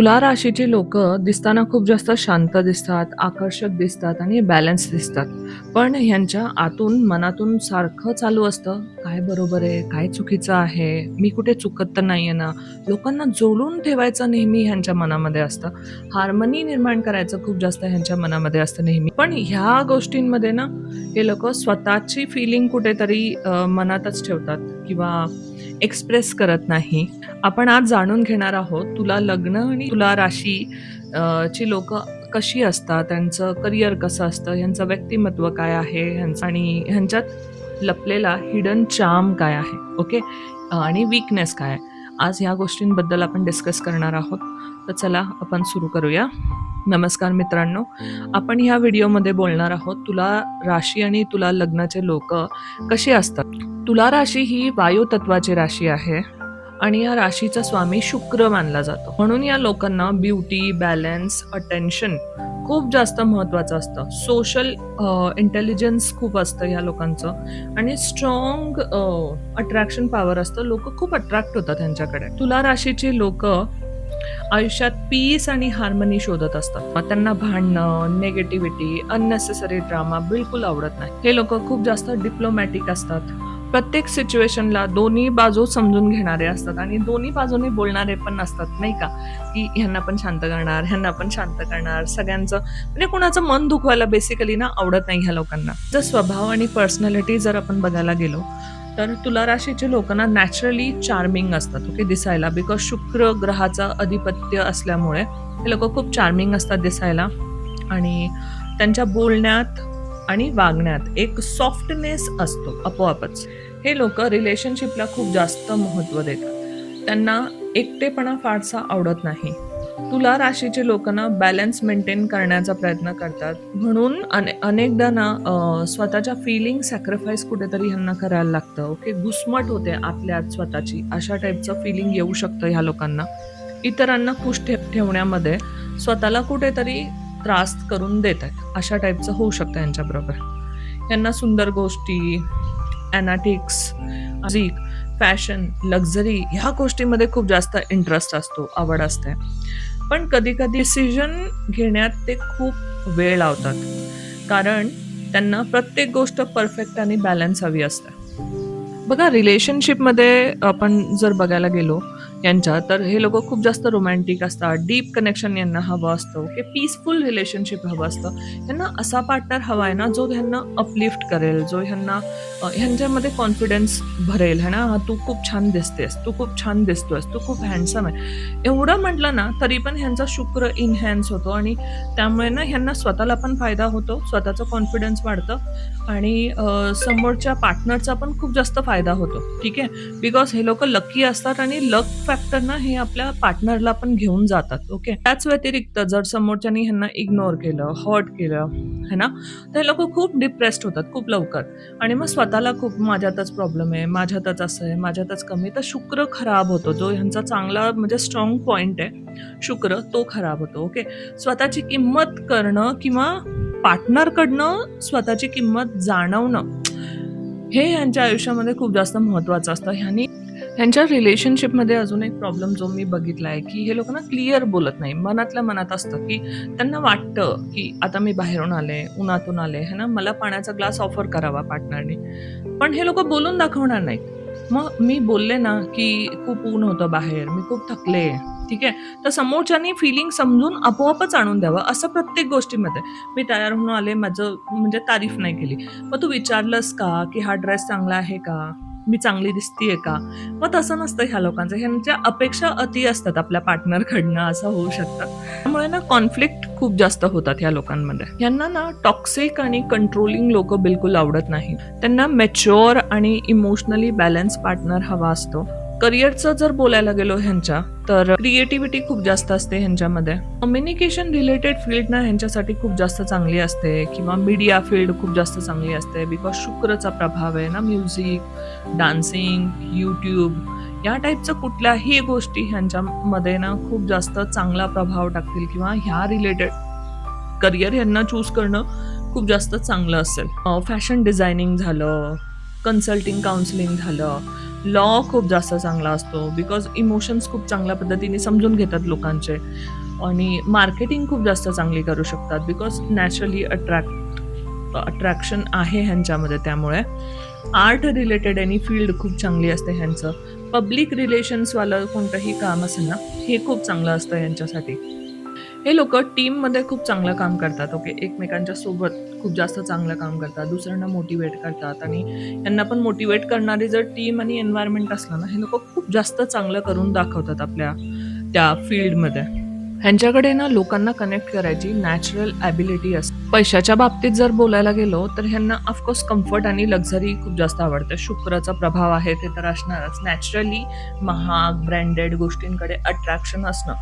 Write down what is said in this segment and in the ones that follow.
तुला राशीची लोक दिसताना खूप जास्त शांत दिसतात, आकर्षक दिसतात आणि बॅलन्स दिसतात. पण ह्यांच्या आतून, मनातून सारखं चालू असतं, काय बरोबर आहे, काय चुकीचं आहे, मी कुठे चुकत तर नाहीये ना? लोकांना जोडून ठेवायचं नेहमी ह्यांच्या मनामध्ये असतं. हार्मनी निर्माण करायचं खूप जास्त ह्यांच्या मनामध्ये असतं नेहमी. पण ह्या गोष्टींमध्ये ना, हे लोकं स्वतःची फीलिंग कुठेतरी मनातच ठेवतात किंवा एक्सप्रेस करत नाही. आपण आज जाणून घेणार आहोत तुला लग्न आणि तुला राशी ची लोकं कशी असतात, त्यांचं करिअर कसं असतं, ह्यांचं व्यक्तिमत्व काय आहे, ह्यांचं आणि ह्यांच्यात लपलेला हिडन चार्म काय आहे, ओके? आणि वीकनेस काय आहे. आज ह्या गोष्टींबद्दल आपण डिस्कस करणार आहोत. तर चला आपण सुरू करूया. नमस्कार मित्रांनो. आपण ह्या व्हिडिओमध्ये बोलणार आहोत तुला राशी आणि तुला लग्नाचे लोकं कसे असतात. तुला राशी ही वायू तत्वाची राशी आहे आणि या राशीचा स्वामी शुक्र मानला जातो. म्हणून या लोकांना ब्युटी, बॅलन्स, अटेन्शन खूप जास्त महत्वाचं असतं. सोशल इंटेलिजन्स खूप असतं ह्या लोकांचं आणि स्ट्रॉंग अट्रॅक्शन पॉवर असतं. लोक खूप अट्रॅक्ट होतात त्यांच्याकडे. तुला राशीची लोक आयुष्यात पीस आणि हार्मनी शोधत असतात. मग त्यांना भांडणं, निगेटिव्हिटी, अननेसेसरी ड्रामा बिलकुल आवडत नाही. हे लोक खूप जास्त डिप्लोमॅटिक असतात. प्रत्येक सिच्युएशनला दोन्ही बाजू समजून घेणारे असतात आणि दोन्ही बाजूने बोलणारे पण असतात, नाही का? की ह्यांना पण शांत करणार, ह्यांना पण शांत करणार. सगळ्यांचं म्हणजे कोणाचं मन दुखवायला बेसिकली ना आवडत नाही ह्या लोकांना. जर स्वभाव आणि पर्सनॅलिटी जर आपण बघायला गेलो तर तुला राशीचे लोकांना नॅचरली चार्मिंग असतात, ओके, दिसायला. बिकॉज शुक्र ग्रहाचा अधिपत्य असल्यामुळे हे लोक खूप चार्मिंग असतात दिसायला आणि त्यांच्या बोलण्यात आणि वागण्यात एक सॉफ्टनेस असतो आपोआपच. हे लोक रिलेशनशिपला खूप जास्त महत्त्व देतात. त्यांना एकटेपणा फारसा आवडत नाही. तुला राशीचे लोक ना बॅलन्स मेंटेन करण्याचा प्रयत्न करतात. म्हणून अनेकदा ना स्वतःच्या फिलिंग सॅक्रिफाईस कुठेतरी ह्यांना करायला लागतं, ओके. घुसमट होते आतल्यात स्वतःची, अशा टाईपचं फिलिंग येऊ शकतं ह्या लोकांना. इतरांना खुश ठेवण्यामध्ये स्वतःला कुठेतरी त्रास करून देत आहेत, अशा टाईपचं होऊ शकतं यांच्याबरोबर. यांना सुंदर गोष्टी, ॲनाटिक्स, म्युझिक, फॅशन, लक्झरी ह्या गोष्टींमध्ये खूप जास्त इंटरेस्ट असतो, आवड असते. पण कधी कधी डिसिजन घेण्यात ते खूप वेळ लावतात, कारण त्यांना प्रत्येक गोष्ट परफेक्ट आणि बॅलन्स हवी असते. बघा, रिलेशनशिपमध्ये आपण जर बघायला गेलो यांच्या, तर हे लोक खूप जास्त रोमॅन्टिक असतात. डीप कनेक्शन यांना हवं असतं, ओके. पीसफुल रिलेशनशिप हवं असतं. यांना असा पार्टनर हवा आहे ना जो ह्यांना अपलिफ्ट करेल, जो ह्यांना ह्यांच्यामध्ये कॉन्फिडन्स भरेल, है ना. तू खूप छान दिसतेस, तू खूप छान दिसतोयस, तू खूप हँडसम आहे, एवढं म्हटलं ना तरी पण ह्यांचा शुक्र इनहॅन्स होतो आणि त्यामुळे ना ह्यांना स्वतःला पण फायदा होतो, स्वतःचं कॉन्फिडन्स वाढतं आणि समोरच्या पार्टनरचा पण खूप जास्त फायदा होतो, ठीक आहे. बिकॉज हे लोक लकी असतात आणि लक फॅक्टर ना हे आपल्या पार्टनरला पण घेऊन जातात, ओके. त्याच व्यतिरिक्त जर समोरच्यानी ह्यांना इग्नोर केलं, हर्ट केलं, है ना, तर हे लोक खूप डिप्रेस्ड होतात खूप लवकर आणि मग स्वतःला खूप माझ्यातच प्रॉब्लेम आहे, माझ्यातच असं आहे, माझ्यातच कमी. तर शुक्र खराब होतो, जो ह्यांचा चांगला म्हणजे स्ट्रॉंग पॉइंट आहे शुक्र, तो खराब होतो, ओके. स्वतःची किंमत करणं किंवा पार्टनरकडनं स्वतःची किंमत जाणवणं हे ह्यांच्या आयुष्यामध्ये खूप जास्त महत्त्वाचं असतं. ह्यांच्या रिलेशनशिपमध्ये अजून एक प्रॉब्लेम जो मी बघितला आहे की हे लोक ना क्लिअर बोलत नाही. मनातल्या मनात असतं की त्यांना वाटतं की आता मी बाहेरून आले, उन्हातून आले, है ना, मला पाण्याचा ग्लास ऑफर करावा पार्टनरने, पण हे लोक बोलून दाखवणार नाहीत. मग मी बोलले ना की खूप ऊन होतं बाहेर, मी खूप थकले, ठीक आहे, तर समोरच्यानी फिलिंग समजून आपोआपच आणून द्यावं. असं प्रत्येक गोष्टीमध्ये मी तयार होऊन आले, माझं म्हणजे तारीफ नाही केली. मग तू विचारलंस का की हा ड्रेस चांगला आहे का, मी चांगली दिसतीये का? मग तसं नसतं ह्या लोकांचं. ह्यांच्या अपेक्षा अति असतात आपल्या पार्टनरकडनं, असं होऊ शकतं. त्यामुळे ना कॉन्फ्लिक्ट खूप जास्त होतात ह्या लोकांमध्ये. यांना ना टॉक्सिक आणि कंट्रोलिंग लोक बिलकुल आवडत नाही. त्यांना मॅच्युअर आणि इमोशनली बॅलन्स पार्टनर हवा असतो. करिअरचं जर बोलायला गेलो ह्यांच्या, तर क्रिएटिव्हिटी खूप जास्त असते ह्यांच्यामध्ये. कम्युनिकेशन रिलेटेड फील्ड ना ह्यांच्यासाठी खूप जास्त चांगली असते किंवा मीडिया फील्ड खूप जास्त चांगली असते, बिकॉज शुक्रचा प्रभाव आहे ना. म्युझिक, डान्सिंग, यूट्यूब या टाईपचं कुठल्याही गोष्टी ह्यांच्यामध्ये ना खूप जास्त चांगला प्रभाव टाकतील किंवा ह्या रिलेटेड करिअर ह्यांना चूज करणं खूप जास्त चांगलं असेल. फॅशन डिझायनिंग झालं, कन्सल्टिंग, काउन्सिलिंग झालं, लॉ खूप जास्त चांगला असतो बिकॉज इमोशन्स खूप चांगल्या पद्धतीने समजून घेतात लोकांचे. आणि मार्केटिंग खूप जास्त चांगली करू शकतात बिकॉज नॅचरली अट्रॅक्शन आहे ह्यांच्यामध्ये. त्यामुळे आर्ट रिलेटेड एनी फील्ड खूप चांगली असते ह्यांचं. पब्लिक रिलेशन्सवालं कोणतंही काम असेल ना, हे खूप चांगलं असतं यांच्यासाठी. हे लोकं टीममध्ये खूप चांगलं काम करतात. ओके. एकमेकांच्या सोबत खूप जास्त चांगलं काम करतात. दुसऱ्यांना मोटिव्हेट करतात आणि यांना पण मोटिव्हेट करणारी जर टीम आणि एन्व्हायर्नमेंट असलं ना, हे लोकं खूप जास्त चांगलं करून दाखवतात आपल्या त्या फील्डमध्ये. ह्यांच्याकडे ना लोकांना कनेक्ट करायची नॅचरल ॲबिलिटी असते. पैशाच्या बाबतीत जर बोलायला गेलो तर ह्यांना ऑफकोर्स कम्फर्ट आणि लक्झरी खूप जास्त आवडते. शुक्राचा प्रभाव आहे ते तर असणारच. नॅचरली महाग ब्रँडेड गोष्टींकडे अट्रॅक्शन असणं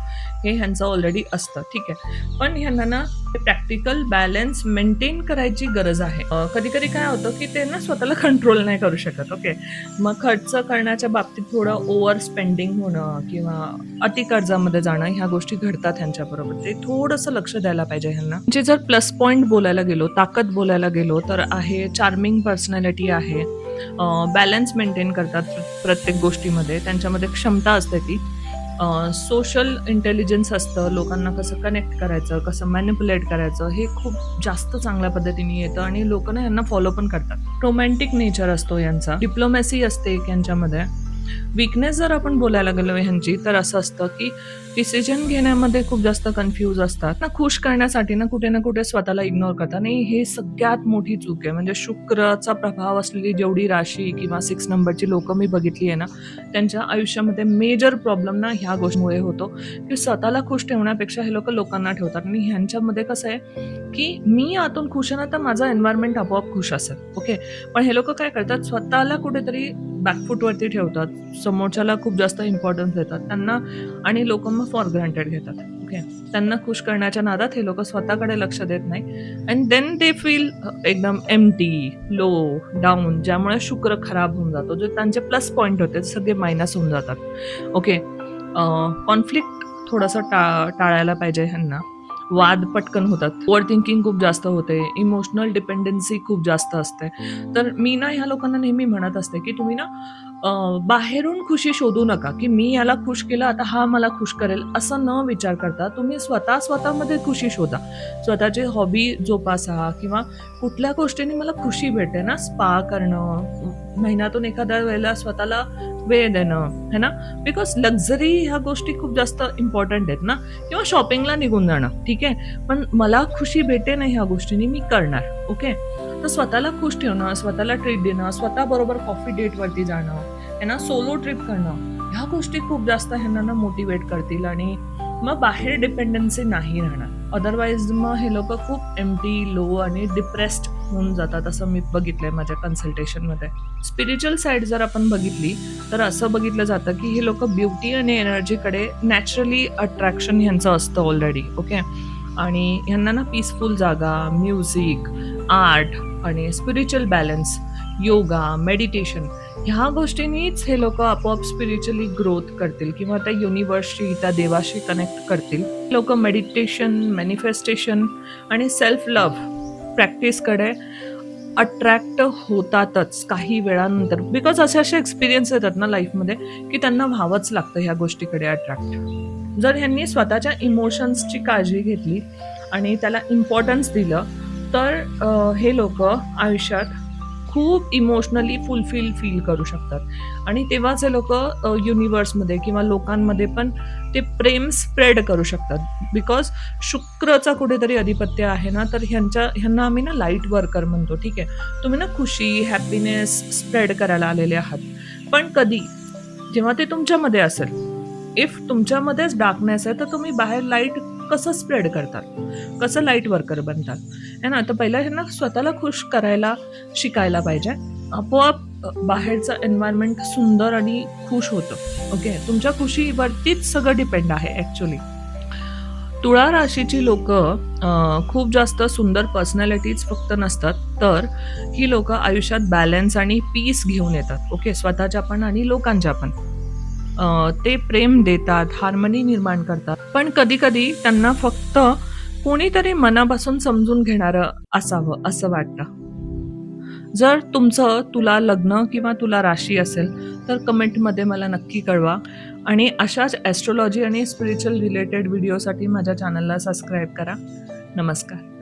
हे ह्यांचं ऑलरेडी असतं. ठीक आहे. पण ह्यांना ना प्रॅक्टिकल बॅलन्स मेंटेन करायची गरज आहे. कधी कधी काय होतं की ते ना स्वतःला कंट्रोल नाही करू शकत. ओके. मग खर्च करण्याच्या बाबतीत थोडं ओव्हर स्पेंडिंग होणं किंवा अति कर्जामध्ये जाणं ह्या गोष्टी घडतात ह्यांच्याबरोबर. ते थोडंसं लक्ष द्यायला पाहिजे ह्यांना. म्हणजे जर प्लस पॉईंट बोलायला गेलो, ताकद बोलायला गेलो तर आहे चार्मिंग पर्सनॅलिटी आहे. बॅलन्स मेंटेन करतात प्रत्येक गोष्टीमध्ये. त्यांच्यामध्ये क्षमता असते ती. सोशल इंटेलिजन्स असतं. लोकांना कसं कनेक्ट करायचं, कसं मॅनिप्युलेट करायचं हे खूप जास्त चांगल्या पद्धतीने येतं आणि लोक ना यांना फॉलो पण करतात. रोमॅन्टिक नेचर असतो यांचा. डिप्लोमॅसी असते एक यांच्यामध्ये. वीकनेस जर आपण बोलायला गेलो ह्यांची तर असं असतं की डिसिजन घेण्यामध्ये खूप जास्त कन्फ्यूज असतात ना. खुश करण्यासाठी ना कुठे स्वतःला इग्नोर करतात आणि हे सगळ्यात मोठी चूक आहे. म्हणजे शुक्राचा प्रभाव असलेली जेवढी राशी किंवा 6 नंबरची लोक मी बघितली आहे ना, त्यांच्या आयुष्यामध्ये मेजर प्रॉब्लेम ना ह्या गोष्टीमुळे होतो की स्वतःला खुश ठेवण्यापेक्षा हे लोकांना ठेवतात. आणि ह्यांच्यामध्ये कसं आहे की मी आतून खुश आहे ना तर माझा एन्व्हायरमेंट आपोआप खुश असेल. ओके. पण हे लोक काय करतात, स्वतःला कुठेतरी बॅकफूटवरती ठेवतात, समोरच्याला खूप जास्त इम्पॉर्टन्स देतात त्यांना आणि लोक मग फॉर ग्रँटेड घेतात. ओके. त्यांना खुश करण्याच्या नादात हे लोक स्वतःकडे लक्ष देत नाही अँड देन दे फील एकदम एम्प्टी, लो, डाऊन, ज्यामुळे शुक्र खराब होऊन जातो. जे त्यांचे प्लस पॉईंट होते सगळे मायनस होऊन जातात. ओके. कॉन्फ्लिक्ट थोडंसं टाळायला पाहिजे ह्यांना. वाद पटकन होतात. ओव्हर थिंकिंग खूप जास्त होते. इमोशनल डिपेंडन्सी खूप जास्त असते. तर मी ना ह्या लोकांना नेहमी म्हणत असते की तुम्ही ना बाहेरून खुशी शोधू नका की मी याला खुश केलं आता हा मला खुश करेल असं न विचार करता तुम्ही स्वतःमध्ये खुशी शोधा. स्वतःची हॉबी जोपासा किंवा कुठल्या गोष्टीने मला खुशी भेटते ना, स्पा करणं, महिन्यातून एखाद्या वेळेला स्वतःला वेळ देणं है ना, बिकॉज लक्झरी ह्या गोष्टी खूप जास्त इम्पॉर्टंट आहेत ना. किंवा शॉपिंगला निघून जाणं ठीक आहे, पण मला खुशी भेटे नाही ह्या गोष्टींनी मी करणार. ओके. तर स्वतःला खुश ठेवणं, स्वतःला ट्रीट देणं, स्वतःबरोबर कॉफी डेटवरती जाणं है ना, सोलो ट्रिप करणं, ह्या गोष्टी खूप जास्त ह्यांना ना मोटिवेट करतील आणि मग बाहेर डिपेंडन्सी नाही राहणार. अदरवाईज मग हे लोक खूप एम्प्टी, लो आणि डिप्रेस्ड होऊन जातात असं मी बघितलंय माझ्या कन्सल्टेशनमध्ये. स्पिरिच्युअल साईड जर आपण बघितली तर असं बघितलं जातं की हे लोक ब्युटी आणि एनर्जीकडे नॅचरली अट्रॅक्शन ह्यांचं असतं ऑलरेडी. ओके. आणि ह्यांना ना पीसफुल जागा, म्युझिक, आर्ट आणि स्पिरिच्युअल बॅलन्स, योगा, मेडिटेशन ह्या गोष्टींनीच हे लोक आपोआप स्पिरिच्युअली ग्रोथ करतील किंवा त्या युनिवर्सशी, त्या देवाशी कनेक्ट करतील. लोक मेडिटेशन, मॅनिफेस्टेशन आणि सेल्फ लव्ह प्रॅक्टिसकडे अट्रॅक्ट होतातच काही वेळानंतर. बिकॉज असे एक्सपिरियन्स येतात ना लाईफमध्ये की त्यांना व्हावंच लागतं ह्या गोष्टीकडे अट्रॅक्ट. जर ह्यांनी स्वतःच्या इमोशन्सची काळजी घेतली आणि त्याला इम्पॉर्टन्स दिलं तर हे लोक आयुष्यात खूप इमोशनली फुलफिल फील करू शकतात आणि तेव्हाच हे लोक युनिवर्समध्ये किंवा लोकांमध्ये पण ते प्रेम स्प्रेड करू शकतात. बिकॉज शुक्रचा कुठेतरी अधिपत्य आहे ना, तर ह्यांना आम्ही ना लाईट वर्कर म्हणतो. ठीक आहे. तुम्ही ना खुशी, हॅपीनेस स्प्रेड करायला आलेले आहात. पण कधी, जेव्हा ते तुमच्यामध्ये असेल. इफ तुमच्यामध्येच डार्कनेस आहे तर तुम्ही बाहेर लाईट कसं स्प्रेड करतात, कसं लाईट वर्कर बनतात है ना. तर पहिला ह्यांना स्वतःला खुश करायला शिकायला पाहिजे. आपोआप बाहेरचं एन्व्हायरमेंट सुंदर आणि खुश होतं. ओके. तुमच्या खुशीवरतीच सगळं डिपेंड आहे ॲक्च्युली. तुळा राशीची लोक खूप जास्त सुंदर पर्सनॅलिटीज फक्त नसतात, तर ही लोक आयुष्यात बॅलन्स आणि पीस घेऊन येतात. ओके. स्वतःच्या पण आणि लोकांच्या पण. ते प्रेम देतात, हार्मनी निर्माण करतात. पण कधी कधी त्यांना फक्त कोणीतरी मनापासून समजून घेणारं असावं असं वाटतं. जर तुमचं तुला लग्न किंवा तुला राशी असेल तर कमेंटमध्ये मला नक्की कळवा आणि अशाच ॲस्ट्रोलॉजी आणि स्पिरिच्युअल रिलेटेड व्हिडिओसाठी माझ्या चॅनलला सबस्क्राईब करा. नमस्कार.